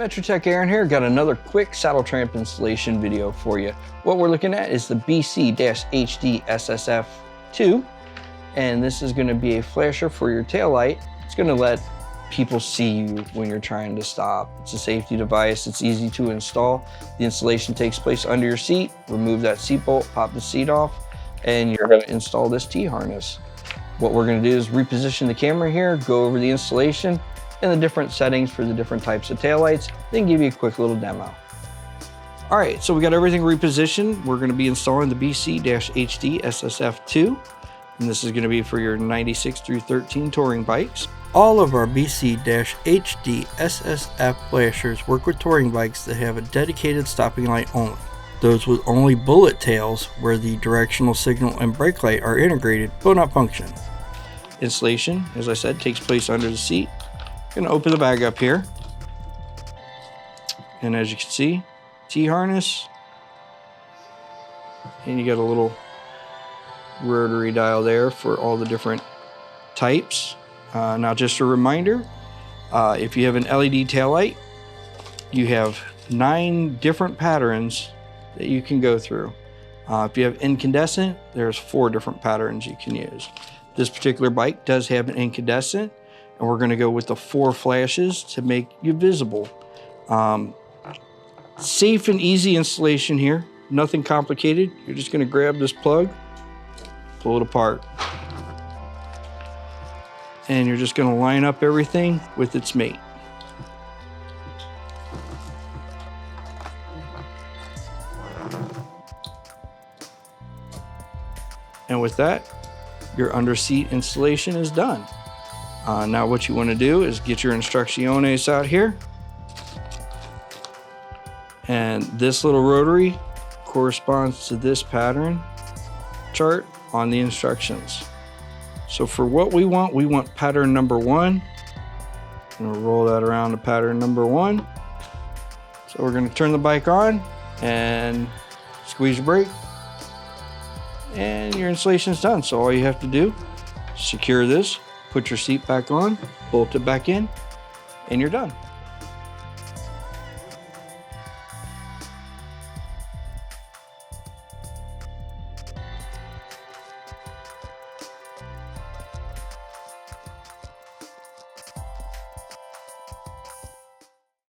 Metra Aaron here, got another quick saddle Tramp installation video for you. What we're looking at is the BC-HDSSF2, and this is going to be a flasher for your taillight. It's going to let people see you when you're trying to stop. It's a safety device, it's easy to install. The installation takes place under your seat. Remove that seat bolt, pop the seat off, and you're going to install this T-harness. What we're going to do is reposition the camera here, go over the installation, and the different settings for the different types of taillights, then give you a quick little demo. All right, so we got everything repositioned. We're gonna be installing the BC-HDSSF2, and this is gonna be for your 96 through 13 touring bikes. All of our BC-HDSSF flashers work with touring bikes that have a dedicated stopping light only. Those with only bullet tails, where the directional signal and brake light are integrated but not function. Installation, as I said, takes place under the seat. Going to open the bag up here, and as you can see, T-harness, and you got a little rotary dial there for all the different types. Now just a reminder, if you have an LED taillight, you have 9 different patterns that you can go through. If you have incandescent, there's 4 different patterns you can use. This particular bike does have an incandescent, and we're going to go with the 4 flashes to make you visible. Safe and easy installation here, nothing complicated. You're just going to grab this plug, pull it apart, and you're just going to line up everything with its mate. And with that, your under seat installation is done. Now what you want to do is get your instrucciones out here, and this little rotary corresponds to this pattern chart on the instructions. So for what we want pattern number 1. I'm going to roll that around to pattern number 1. So we're going to turn the bike on and squeeze your brake, and your installation is done. So all you have to do is secure this, put your seat back on, bolt it back in, and you're done.